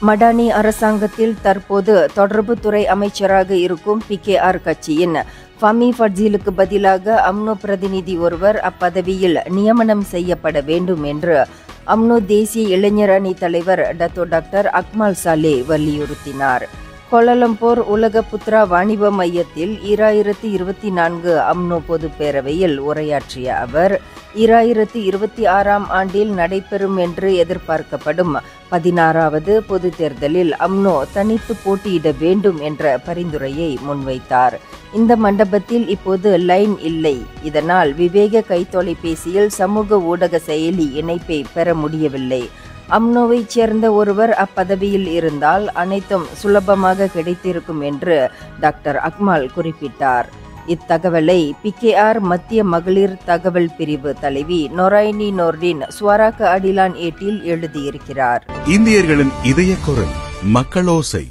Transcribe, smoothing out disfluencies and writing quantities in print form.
மடானி அரசாங்கத்தில் தற்போது தொடர்புத்துறை அமைச்சராக இருக்கும் PKR கட்சியின் ஃபமி ஃபட்ஜிலுக்கு பதிலாக அம்னோ பிரதிநிதி ஒருவர் அப்பதவியில் நியமனம் செய்யப்பட வேண்டும் என்று அம்னோ தேசிய இளைஞர் அணி தலைவர் டாக்டர் அக்மல் சாலே வலியுறுத்தினார். கோலாலம்பூர் உலக புத்ரா வாணிப மையத்தில் 2024 அம்னோ பொதுப் பேரவையில் உரையாற்றிய அவர் 2026ஆம் ஆண்டில் நடைபெறும் என்று எதிர்பார்க்கப்படும் 16வது பொதுத் தேர்தலில் அம்னோ தனித்து போட்டியிட வேண்டும் என்ற பரிந்துரையை முன்வைத்தார். இந்த மண்டபத்தில் இப்போது லைன் இல்லை. இதனால் விவேக கைத்தொலைபேசியில் சமூக ஊடக செயலி இணைப்பை பெற முடியவில்லை. அம்னோவைச் சேர்ந்த ஒருவர் அப்பதவியில் இருந்தால் அனைத்தும் சுலபமாக கிடைத்திருக்கும் என்று டாக்டர் அக்மல் குறிப்பிட்டார். இத்தகவலை PKR மத்திய மகளிர் தகவல் பிரிவு தலைவி நொராயினி நோர்டின் ஸ்வராக அடிலான் ஏட்டில் எழுதியிருக்கிறார். இந்தியர்களின் இதய குரல் மக்களோசை.